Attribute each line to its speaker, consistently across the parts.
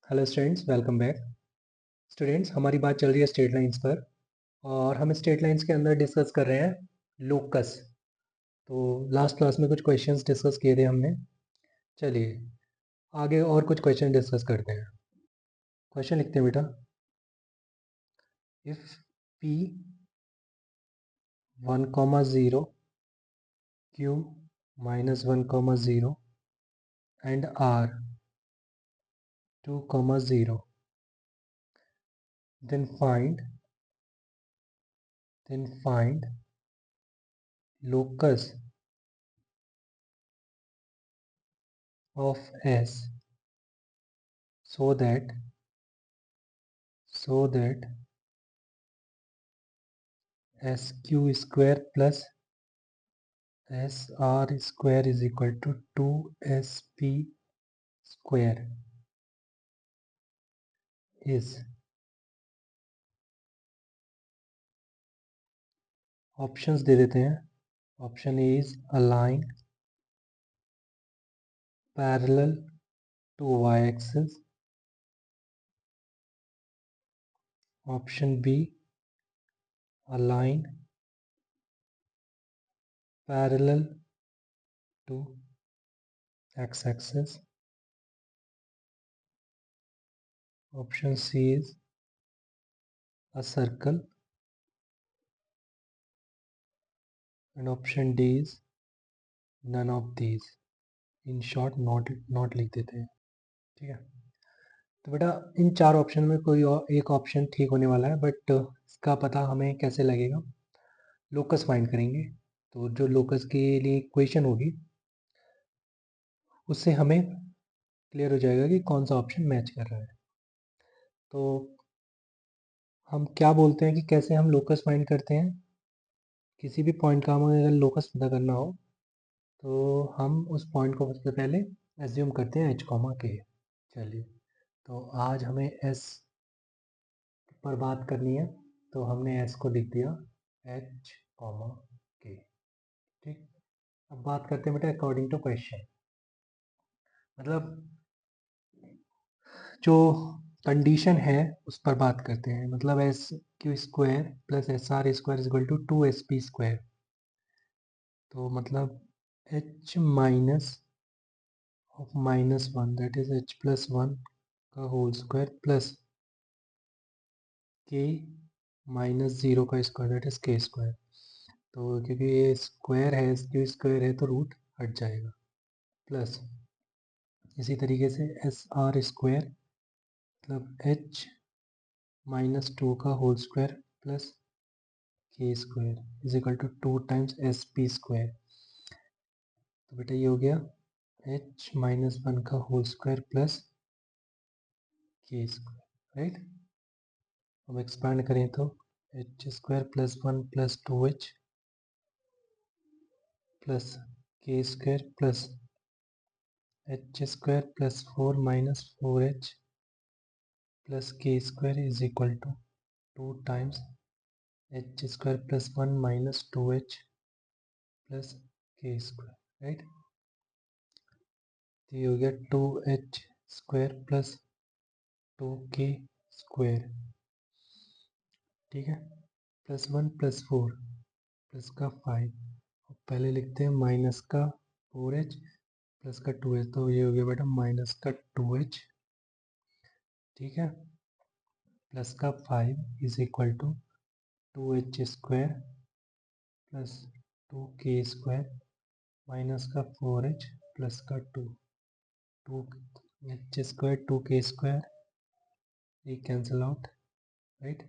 Speaker 1: Hello students, welcome back. Students, हमारी बात चल रही है स्ट्रेट लाइंस पर और हम स्ट्रेट लाइंस के अंदर डिस्कस कर रहे हैं लोकस। तो लास्ट क्लास में कुछ क्वेश्चंस डिस्कस किए थे हमने। चलिए आगे और कुछ क्वेश्चन डिस्कस करते हैं। क्वेश्चन लिखते हैं बेटा। If p 1,0 q -1,0 and r 2,0, then find locus of s so that sq square plus sr square is equal to 2sp square is options दे देते हैं। Option A is align parallel to y axis. Option B align parallel to x axis. Option C is a circle and option D is none of these. in short not लिख देते हैं। ठीक है, तो बेटा इन चार ऑप्शन में कोई और एक ऑप्शन ठीक होने वाला है, बट इसका पता हमें कैसे लगेगा? लोकस फाइंड करेंगे। तो जो लोकस के लिए इक्वेशन होगी उससे हमें क्लियर हो जाएगा कि कौन सा ऑप्शन मैच कर रहा है। तो हम क्या बोलते हैं कि कैसे हम लोकस फाइंड करते हैं? किसी भी पॉइंट का हमें अगर लोकस पता करना हो तो हम उस पॉइंट को सबसे पहले एज्यूम करते हैं h, चलिए, तो आज हमें s पर बात करनी है, तो हमने s को लिख दिया h, k। ठीक, अब बात करते हैं बेटा अकॉर्डिंग टू क्वेश्चन। मतलब जो कंडीशन है उस पर बात करते हैं। मतलब S Q square plus S R square is equal to 2sp square. तो मतलब h minus of -1 that is h plus 1 का होल स्क्वायर प्लस k -0 का square that is k square. तो क्योंकि ये स्क्वायर है, क्यू स्क्वायर है, तो रूट हट जाएगा। प्लस इसी तरीके से एस आर स्क्वायर मतलब h -2 का whole square plus k square is equal to 2 times S P square. तो बेटा ये हो गया h -1 का whole square plus k square, right. अब एक्सपांड करें तो h square plus 1 plus 2h plus k square plus h square plus 4 minus 4h plus k square is equal to 2 times h square plus 1 minus 2h plus k square, right. तो ये हो गया 2h square plus 2k square, ठीक है, plus 1 plus 4 plus का 5। पहले लिखते हैं माइनस का 4h प्लस का 2h, तो ये हो गया बेटा माइनस का 2h, ठीक है, प्लस का 5 is equal to 2h square plus 2k square minus का 4h प्लस का 2h स्क्वायर 2k स्क्वायर, ये कैंसिल आउट, राइट।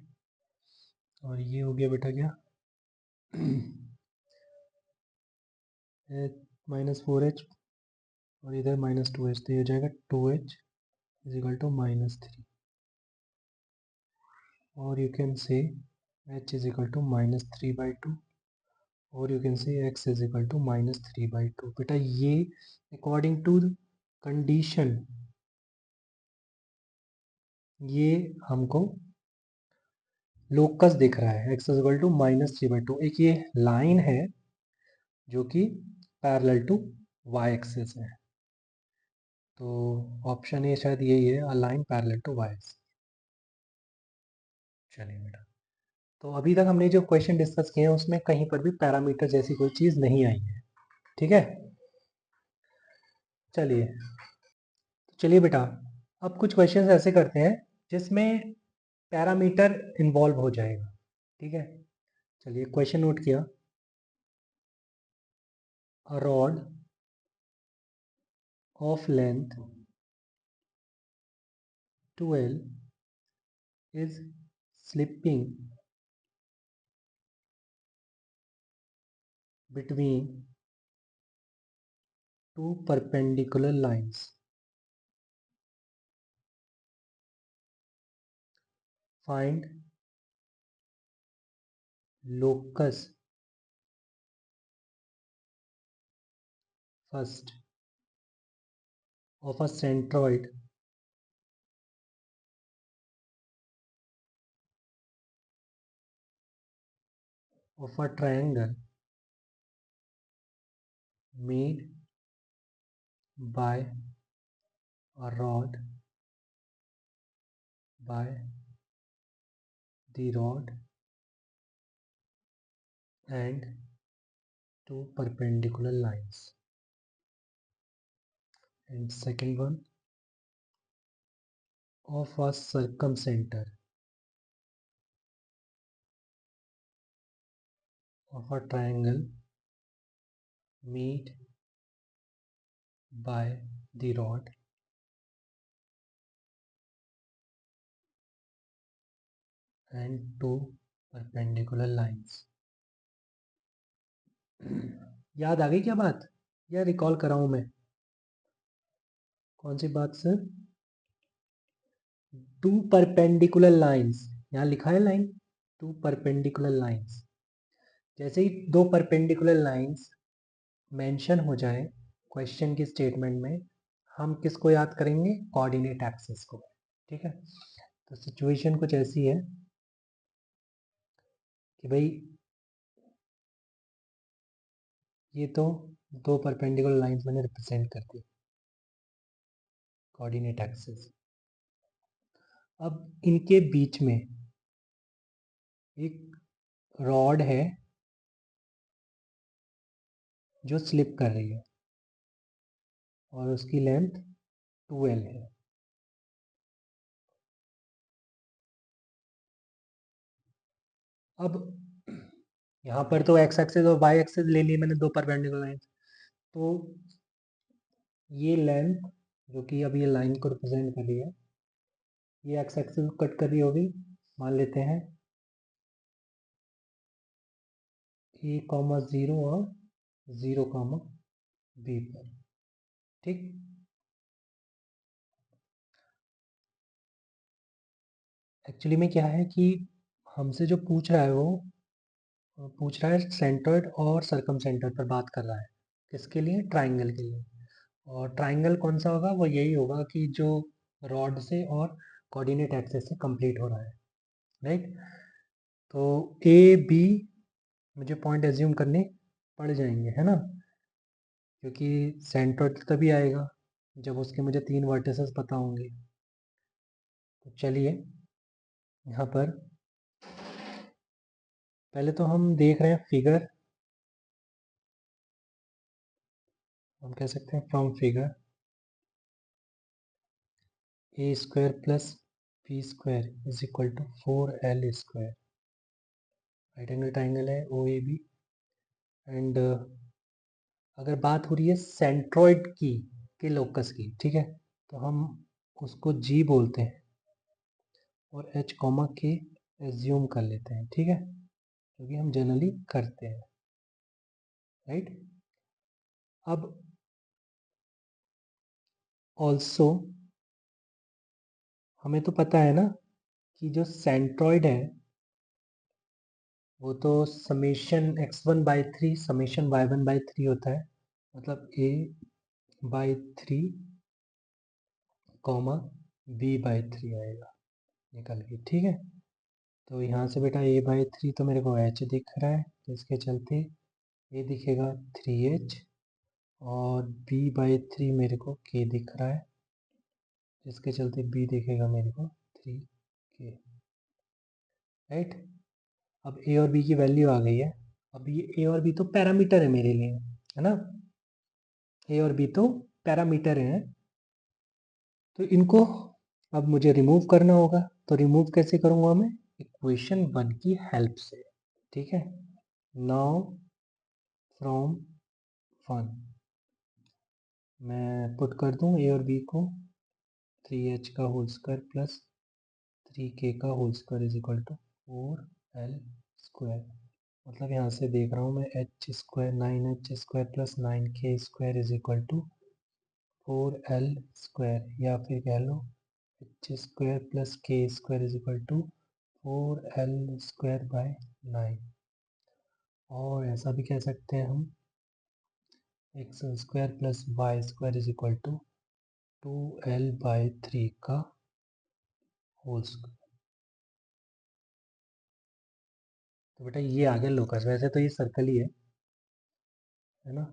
Speaker 1: और ये हो गया बेटा क्या -4h और इधर -2h, तो ये हो जाएगा 2h इज इक्वल टू -3। और you can say h is equal to -3/2 और you can say x is equal to -3/2। बेटा ये अकॉर्डिंग टू कंडीशन ये हमको लोकस दिख रहा है, x इज इक्वल टू -3/2। एक ये लाइन है जो कि पैरेलल टू y एक्सिस है, तो ऑप्शन ए शायद यही है, a line parallel to y's. चलिए बेटा, तो अभी तक हमने जो क्वेश्चन डिस्कस किए हैं उसमें कहीं पर भी पैरामीटर जैसी कोई चीज़ नहीं आई है, ठीक है। चलिए, चलिए बेटा, अब कुछ क्वेश्चंस ऐसे करते हैं जिसमें पैरामीटर इन्वॉल्व हो जाएगा, ठीक है। चलिए, क्वेश्चन नोट किया। A rod of length 12 is slipping between two perpendicular lines. Find locus first of a centroid of a triangle made by a rod by the rod and two perpendicular lines. And second one, of a circumcenter of a triangle made by the rod and two perpendicular lines. याद आ गई क्या बात, या recall कराऊं मैं? कौन सी बात sir? To perpendicular lines, यहाँ लिखा है लाइन, टू परपेंडिकुलर लाइंस। जैसे ही दो परपेंडिकुलर लाइंस मेंशन हो जाए क्वेश्चन की स्टेटमेंट में, हम किसको याद करेंगे? कोऑर्डिनेट एक्सिस को, ठीक है। तो सिचुएशन कुछ ऐसी है कि भाई ये तो दो परपेंडिकुलर लाइंस मैंने रिप्रेजेंट कर दी, कोऑर्डिनेट एक्सिस। अब इनके बीच में एक रॉड है जो स्लिप कर रही है और उसकी लेंथ 12 है। अब यहाँ पर तो एक्स एक्सिस और वाई एक्सिस ले लिए मैंने, दो परपेंडिकुलर लाइन। तो ये लेंथ जो कि अब ये लाइन को रिप्रेजेंट कर रही है, ये एक्स एक्सिस कट कर रही होगी, मान लेते हैं ए कॉमा 0 और 0 कॉमा बी पर, ठीक। एक्चुअली में क्या है कि हमसे जो पूछ रहा है वो पूछ रहा है सेंटर्ड और सर्कम सेंटर पर बात कर रहा है, किसके लिए? ट्राइंगल के लिए। और ट्राइंगल कौन सा होगा? वो यही होगा कि जो रॉड से और कोऑर्डिनेट एक्सिस से कंप्लीट हो रहा है, राइट। तो ए बी मुझे पॉइंट एज्यूम करने पड़ जाएंगे, है ना, क्योंकि सेंट्रोइड तभी आएगा जब उसके मुझे तीन वर्टिसेस पता होंगे। तो चलिए, यहाँ पर पहले तो हम देख रहे हैं फिगर, हम कह सकते हैं from figure A square plus B square is equal to 4L square. Right angle triangle है ओ ए बी। एंड अगर बात हो रही है सेंट्रोइड की, के लोकस की, ठीक है, तो हम उसको जी बोलते हैं और एच कॉमा के एज्यूम कर लेते हैं, ठीक है, क्योंकि हम जनरली करते हैं, राइट। अब ऑल्सो हमें तो पता है ना कि जो सेंट्रोइड है वो तो समेशन x1/3 समेशन y1/3 होता है, मतलब a/3 कॉमा b/3 आएगा निकल के, ठीक है। तो यहाँ से बेटा a/3 तो मेरे को h दिख रहा है, तो इसके चलते ये दिखेगा 3h और b/3 मेरे को k दिख रहा है, जिसके चलते b दिखेगा मेरे को 3k, राइट। अब a और b की वैल्यू आ गई है। अब ये a और b तो पैरामीटर है मेरे लिए, है ना। a और b तो पैरामीटर हैं, तो इनको अब मुझे रिमूव करना होगा। तो रिमूव कैसे करूँगा मैं? इक्वेशन 1 की हेल्प से, ठीक है। नाउ फ्रॉम 1 मैं पुट कर दूँ a और b को, 3h का होल स्क्वायर प्लस 3k का whole square is equal to 4l square. मतलब यहाँ से देख रहा हूँ मैं, h square 9h square plus 9k square is equal to 4l square, या फिर कह लो h square plus k square is equal to 4l square by 9। और ऐसा भी कह सकते हैं हम, x square plus Y square is equal to 2l/3 का होल स्क्वायर। तो बेटा ये आ गया लोकस। वैसे तो ये सर्कल ही है ना।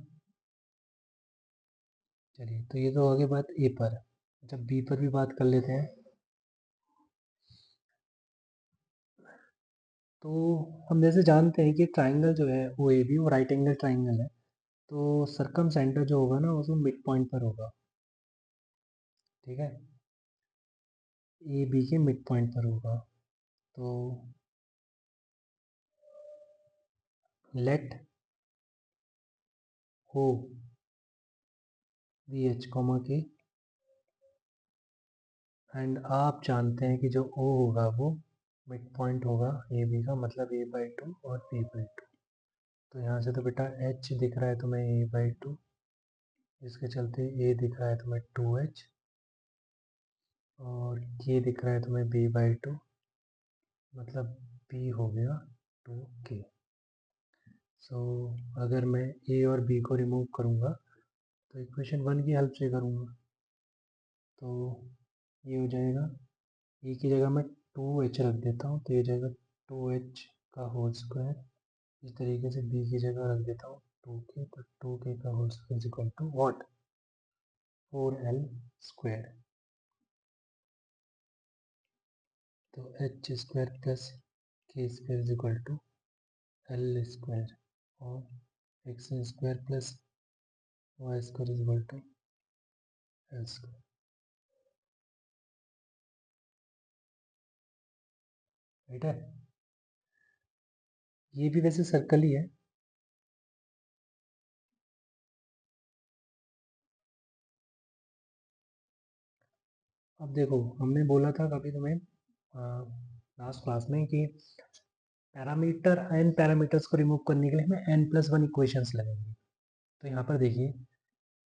Speaker 1: चलिए, तो ये तो हो गई बात ए पर। जब बी पर भी बात कर लेते हैं, तो हम जैसे जानते हैं कि ट्राइंगल जो है वो ए बी वो राइट एंगल ट्राइंगल है, तो सरकम सेंटर जो होगा ना वो मिड पॉइंट पर होगा, ठीक है। ए बी के मिड पॉइंट पर होगा। तो let O B H comma K, and आप जानते हैं कि जो ओ होगा वो मिड पॉइंट होगा ए बी का, मतलब a/2 और b/2। तो यहाँ से तो बेटा h दिख रहा है तुम्हें a/2, जिसके चलते a दिख रहा है तुम्हें 2h, और k दिख रहा है तुम्हें b/2, मतलब b हो गया 2k। सो अगर मैं a और b को रिमूव करूँगा तो इक्वेशन 1 की हेल्प से करूँगा, तो ये हो जाएगा, ए की जगह मैं 2h रख देता हूँ, तो ये जाएगा 2h का होल स्क्वायर। इस तरीके से बी की जगह रख देता हूँ 2k, तो 2k का whole square is equal to what, 4l square. तो H square plus K square is equal to L square, और X square plus Y square is equal to L square, right है। ये भी वैसे circle ही है। अब देखो, हमने बोला था कभी तुम्हें लास्ट क्लास में कि पैरामीटर एन पैरामीटर्स को रिमूव करने के लिए हमें n+1 इक्वेशंस लगेंगी। तो यहाँ पर देखिए,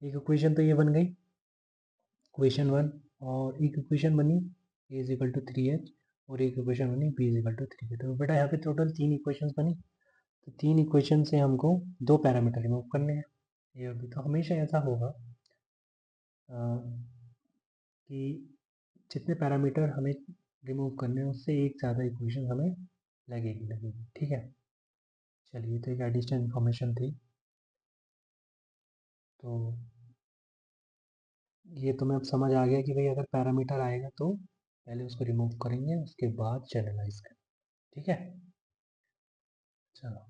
Speaker 1: एक इक्वेशन तो ये बन गई इक्वेशन 1, और एक इक्वेशन बनी a is equal to 3h, और एक इक्वेशन बनी b is equal to 3k। तो बेटा यहाँ पे टोटल 3 इक्वेशंस बनी। तो 3 इक्वेशन से हमको 2 पैरामीटर रिमूव करने हैं, ए और बी। तो हमेशा ऐसा होगा कि जितने पैरामीटर हमें रिमूव करने हैं उससे एक ज़्यादा इक्वेशन हमें लगेगी, ठीक है। चलिए, तो एक एडिशनल इन्फॉर्मेशन थी। तो ये तुम्हें अब समझ आ गया कि भाई अगर पैरामीटर आएगा तो पहले उसको रिमूव करेंगे, उसके बाद जनरलाइज करेंगे, ठीक है। चलो,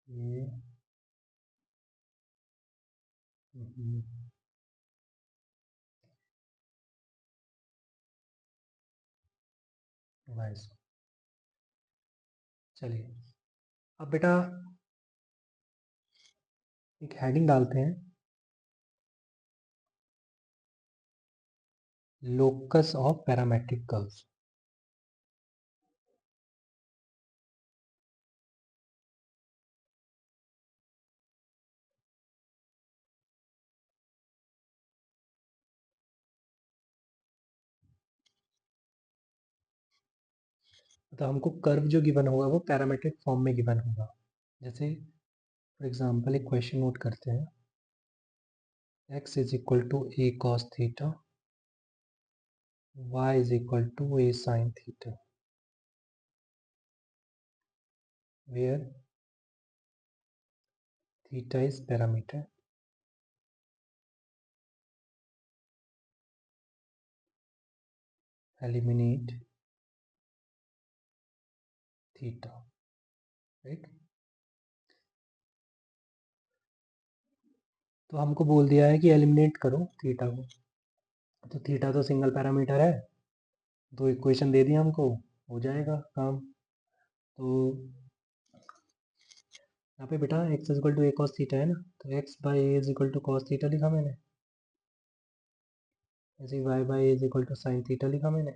Speaker 1: ये वाइस। चलिए, अब बेटा एक हेडिंग डालते हैं, लोकस ऑफ पैरामेट्रिक कर्व्स। तो हमको कर्व जो गिवन होगा वो पैरामेट्रिक फॉर्म में गिवन होगा। जैसे फॉर एग्जांपल एक क्वेश्चन नोट करते हैं, x is equal to a cos theta, y is equal to a sin theta, where theta is parameter eliminate theta, right. तो हमको बोल दिया है कि एलिमिनेट करो थीटा को, तो थीटा तो सिंगल पैरामीटर है, तो इक्वेशन दे दी हमको, हो जाएगा काम। तो यहाँ पे बेटा x is equal to A cos theta है ना, तो x by A is equal to cos theta लिखा मैंने, ऐसे y by A is equal to sine theta लिखा मैंने।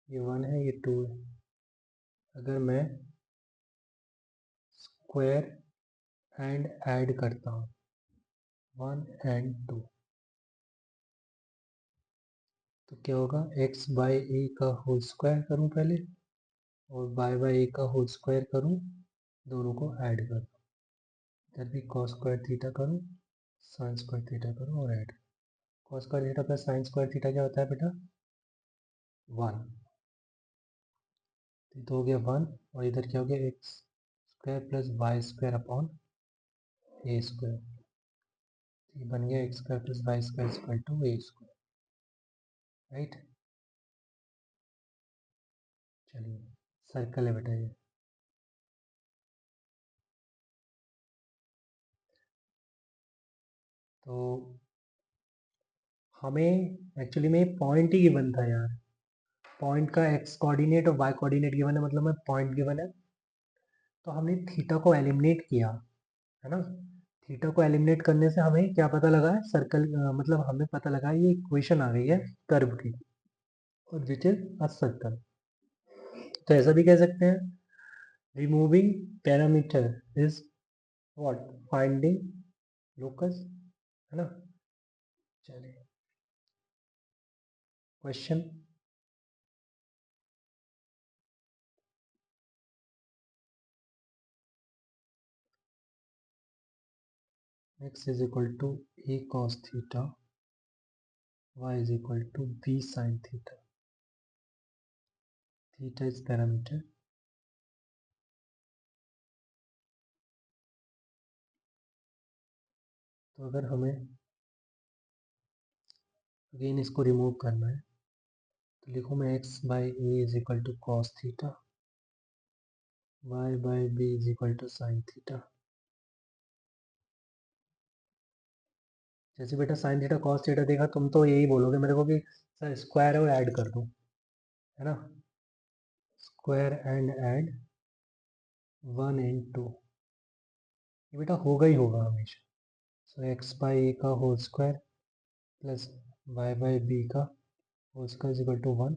Speaker 1: ये 1 है, ये 2 है। अगर मैं स्क्वायर एंड ऐड करता हूँ 1 एंड 2, तो क्या होगा, x बाई ए का होल स्क्वायर करूँ पहले, और y बाई ए का होल स्क्वायर करूँ, दोनों को ऐड करूँ, इधर भी कॉस स्क्वायर थीटा करूँ, साइन स्क्वायर थीटा करूँ और add. Cos square theta plus sign square theta क्या होता है बेटा, 1। तो हो गया 1, और इधर क्या हो गया, x square plus Y square upon A square. ये बन गया x square plus Y square equal to A square, right. चलिए, सर्कल है बेटा ये। तो हमें एक्चुअली में पॉइंट ही गिवन था यार, पॉइंट का एक्स कोऑर्डिनेट और वाई कोऑर्डिनेट गिवन है, मतलब में पॉइंट गिवन है। तो हमने थीटा को एलिमिनेट किया है ना, थीटा को एलिमिनेट करने से हमें क्या पता लगा है, सर्कल, मतलब हमें पता लगा ये इक्वेशन आ गई है कर्व की, और विच इज अ सर्कल। तो ऐसा भी कह सकते हैं, removing parameter is what, finding locus, है ना। चलिए, question. x is equal to a cos theta, y is equal to b sin theta, theta is parameter. तो अगर हमें अगेन इसको रिमूव करना है, तो लिखूँ मैं x by A is equal to cos theta, y by B is equal to sine theta. जैसे बेटा साइन थीटा कॉस थीटा देखा, तुम तो यही बोलोगे मेरे को कि सर स्क्वायर है और ऐड कर दो, है ना, स्क्वायर एंड ऐड 1 एंड 2, ये बेटा होगा ही होगा हमेशा। सो एक्स बाई ए का whole square plus y by b का whole square is equal to 1,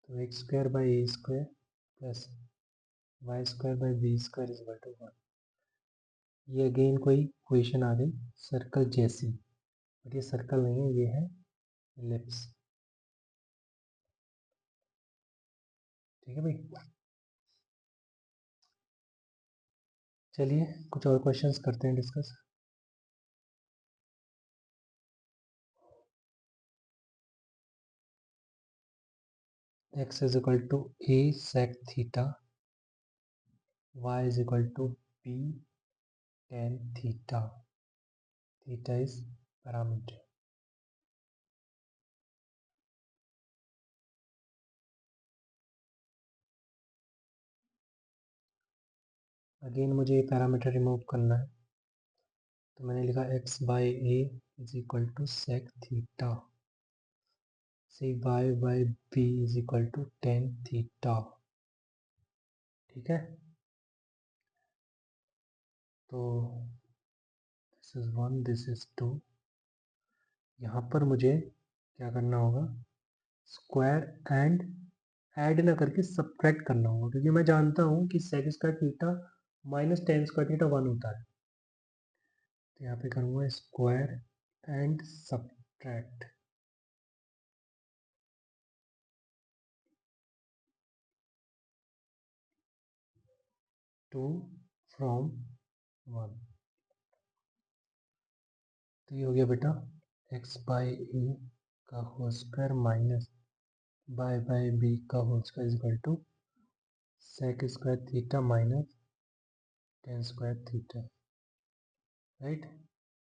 Speaker 1: तो x square by a square plus Y square by b square is equal to 1। ये again कोई इक्वेशन आ गई सर्कल जैसी, but ये circle नहीं है, ये है एलिप्स। ठीक है भाई। चलिए कुछ और क्वेश्चंस करते हैं discuss. x is equal to a sec theta, y is equal to b tan theta, theta is parameter। Again मुझे ये पैरामीटर रिमूव करना है, तो मैंने लिखा x by A is equal to sec theta, C Y by B is equal to tan theta. ठीक है, तो दिस इज 1, दिस इज 2। यहाँ पर मुझे क्या करना होगा, स्क्वायर एंड ऐड ना करके सब्ट्रैक्ट करना होगा, क्योंकि मैं जानता हूँ कि sec square theta minus tan square theta 1 होता है। तो यहाँ पे करूँगा square and subtract, two from 1। तो ये हो गया बेटा एक्स बाई ए का whole square minus y by b का whole square is equal to sec square theta minus tan square theta, right.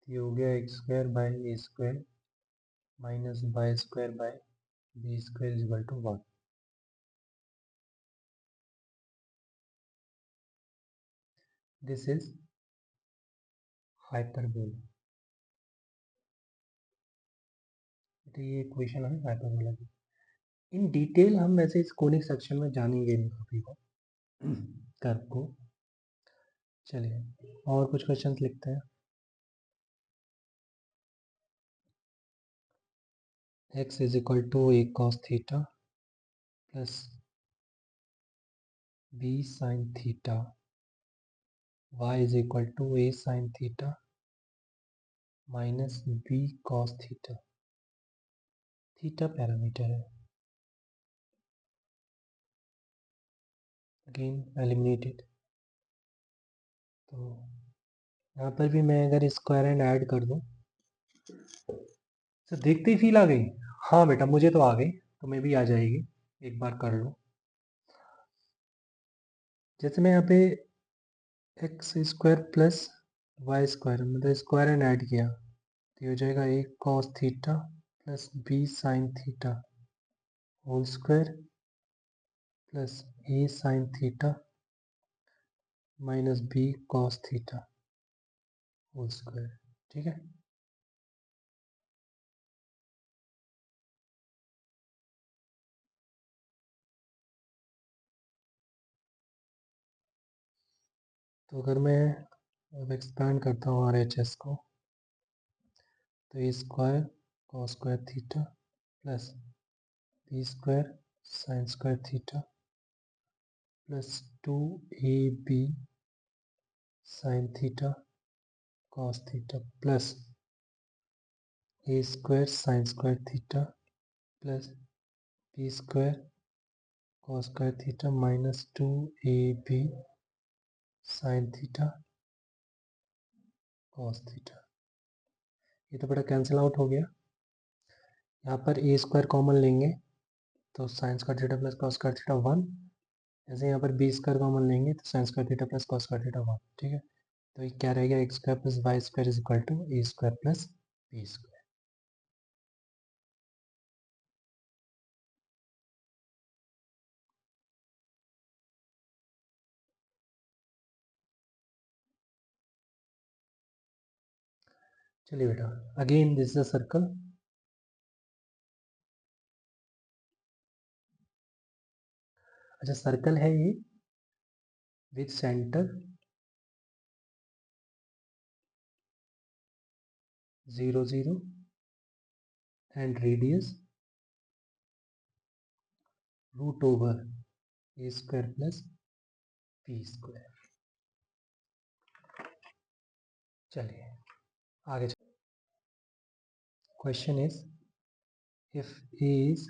Speaker 1: ये हो गया x square by a square minus y square by b square is equal to 1. This is hyperbola. तो ये equation है hyperbola की. In detail हम वैसे इस कोनिक सेक्शन में जानेंगे इन टॉपिक को, कर्व को. चलिए और कुछ क्वेश्चंस लिखते हैं. x is equal to a cos theta plus b sin theta, y is equal to a sin theta minus b cos theta. Theta parameter है. Again eliminated. तो यहाँ पर भी मैं अगर स्क्वायर एंड ऐड कर दूँ तो देखते ही फील आ गई. हाँ बेटा मुझे तो आ गई, तो मैं भी आ जाएगी. एक बार कर लो. जैसे मैं यहाँ पे x square plus Y square मतलब स्क्वायर एंड ऐड किया तो ये हो जाएगा a cos theta plus B sine theta whole square plus a sine theta minus B cos theta whole square. ठीक है. तो अगर मैं अब एक्सपेंड करता हूँ आर एच एस को तो a square cos square theta plus B square sine square theta plus 2ab sine theta cos theta plus a square sine square theta plus B square cos square theta minus 2ab sine theta cos theta. ये तो बड़ा cancel out हो गया. यहाँ पर a square common लेंगे तो sine square theta plus cos square theta 1. जैसे यहाँ पर बी स्क्वायर कॉमन लेंगे तो sine square theta plus cos square theta 1. ठीक है. तो ये क्या रहेगा x square plus Y square is equal to A square plus B square. चलिए बेटा again this is a circle. अच्छा सर्कल है ये with centre 0 0 and radius root over A square plus B square. चलिए आगे. Question is if a is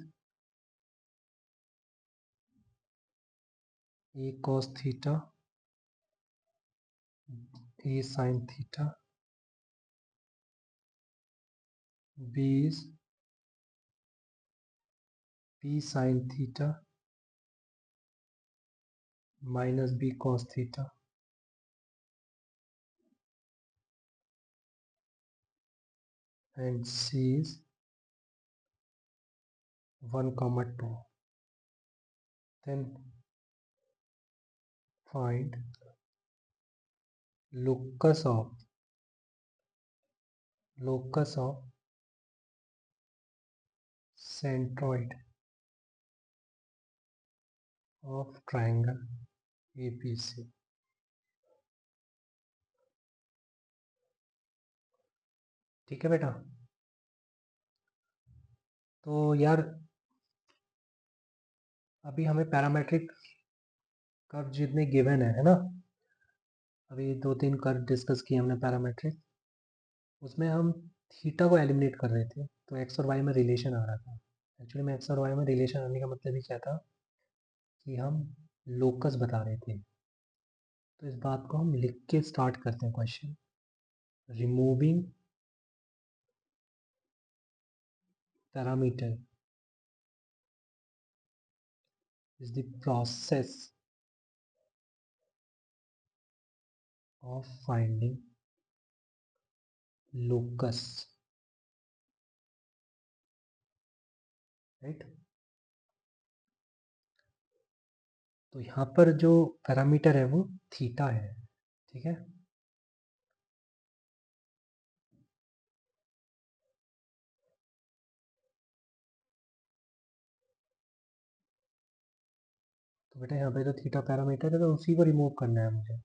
Speaker 1: a cos theta a sin theta b is b sin theta minus b cos theta and c is 1 comma 2, then find locus of centroid of triangle ABC. ठीक है बेटा. तो यार अभी हमें parametric curve जितने given है ना, अभी 2-3 कर्व डिस्कस किए हमने पैरामेट्रिक. उसमें हम थीटा को एलिमिनेट कर रहे थे तो एक्स और वाई में रिलेशन आ रहा था. एक्चुअली में एक्स और वाई में रिलेशन आने का मतलब ही क्या था कि हम लोकस बता रहे थे. तो इस बात को हम लिख के स्टार्ट करते हैं question. Removing parameter is the process of finding locus right. तो यहाँ पर जो पैरामीटर है वो थीटा है, ठीक है। तो बेटा यहाँ पे तो थीटा पैरामीटर है, तो उसी को रिमूव करना है मुझे।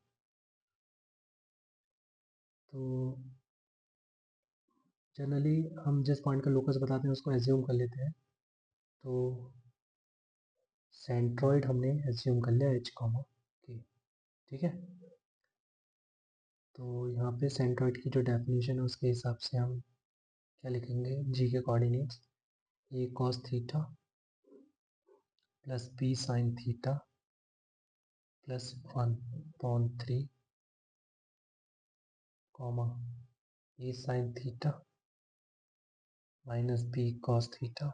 Speaker 1: तो जनरली हम जिस पॉइंट का लोकस बताते हैं उसको एज्यूम कर लेते हैं। तो सेंट्रॉइड हमने एज्यूम कर लिया एच कॉमा के, ठीक है। तो यहाँ पे सेंट्रॉइड की जो डेफिनेशन है उसके हिसाब से हम क्या लिखेंगे, जी के coordinates a cos theta plus B sine theta plus 1/3 comma a sine theta minus B cos theta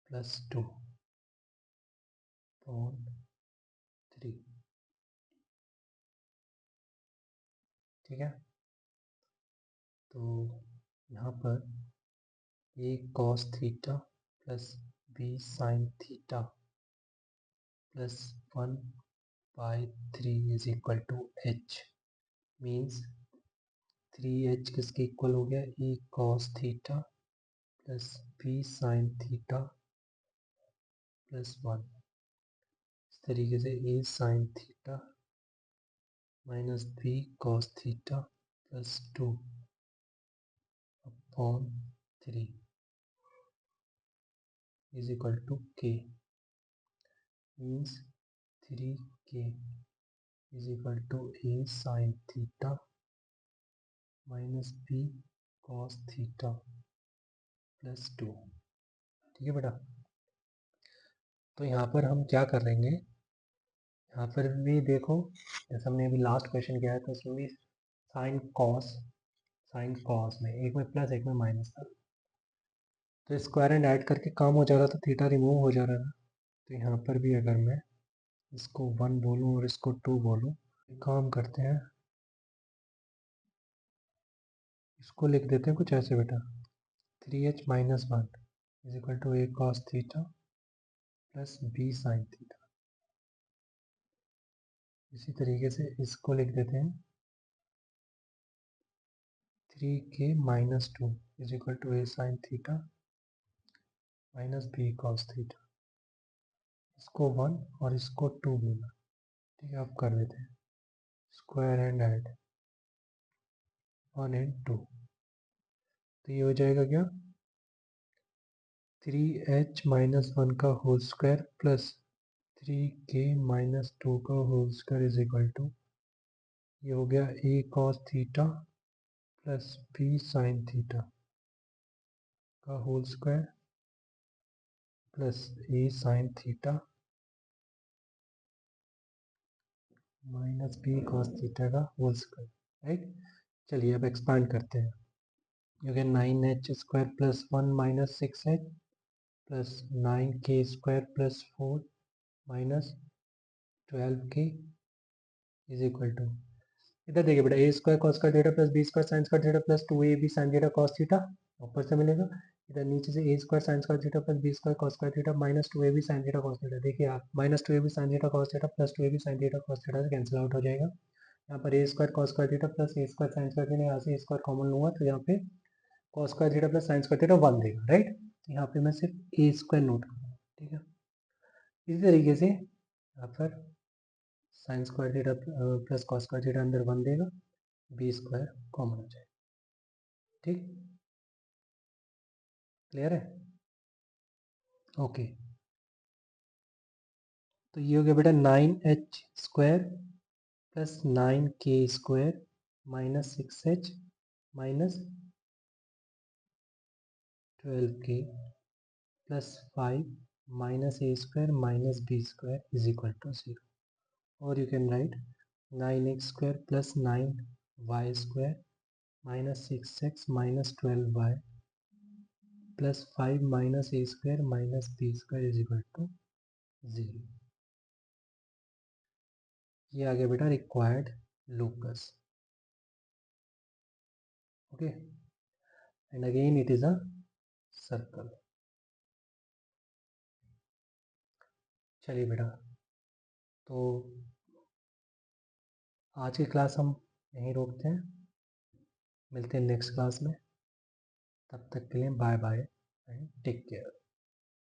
Speaker 1: plus 2/3, ठीक है। तो यहाँ पर a cos theta plus B sine theta plus 1/3 is equal to H, means 3h किसके equal हो गया, a cos theta plus B sine theta plus 1। इस तरीके से a sine theta minus B cos theta plus 2/3 is equal to K, means 3k is equal to A sine theta minus B cos theta plus 2, ठीक है बेटा। तो यहाँ पर हम क्या कर लेंगे, यहाँ पर भी देखो जैसे हमने अभी लास्ट क्वेश्चन किया है तो उसमें भी साइन कॉस में एक में प्लस एक में माइनस था, तो स्क्वायर एंड ऐड करके काम हो जा रहा था, थीटा रिमूव हो जा रहा था। तो यहाँ पर भी अगर मैं इसको 1 बोलूँ और इसको 2 बोलूँ, काम करते हैं, इसको लिख देते हैं कुछ ऐसे बेटा, 3h minus 1 is equal to A cos theta plus B sine theta. इसी तरीके से इसको लिख देते हैं 3k minus 2 is equal to A sine theta minus B cos theta. इसको 1 और इसको 2 बोला, ठीक है। अब कर देते हैं स्क्वायर एंड ऐड 1 एंड 2, तो ये हो जाएगा क्या, 3h माइनस 1 का whole square plus 3k minus 2 का whole square is equal to, ये हो गया a cos theta plus B sine theta का whole square plus a sine theta minus B cos theta का होल स्क्वायर, राइट। चलिए अब expand करते हैं, you get 9h square plus 1 minus 6h plus 9k square plus 4 minus 12k is equal to, इधर देखिए बेटा a square cos का theta plus B square sine का theta plus 2ab sine theta cos theta ऊपर से मिलेगा, इधर नीचे से ए स्क्वायर साइन का theta plus B square cos का theta minus 2ab sine theta cos theta. देखिए आप minus 2ab sine theta cos theta plus 2ab sine theta cos theta से कैंसिल आउट हो जाएगा। यहाँ पर ए स्क्वायर कॉस का theta plus a square sine का थीटा, यहाँ से ए स्क्वायर कॉमन लूँगा तो यहाँ पे cos square theta plus sign square theta 1 देगा, राइट। यहाँ पे मैं सिर्फ ए स्क्वायर नोट करूँगा, ठीक है। इसी तरीके से यहाँ पर sign square theta plus cos square theta अंदर 1 देगा, बी स्क्वायर कॉमन हो जाएगा, ठीक, क्लियर है, ओके। तो ये हो गया बेटा 9h square plus 9k square minus 6h minus 12k plus 5 minus A square minus B square is equal to 0, और you can write 9x square plus 9y square minus 6x minus 12y plus 5 minus A square minus B square is equal to 0। ये आ गया बेटा required locus, okay, and again it is a circle. चलिए बेटा, तो आज की class हम यहीं रोकते हैं, मिलते हैं नेक्स्ट क्लास में। तब तक के लिए bye bye and take care.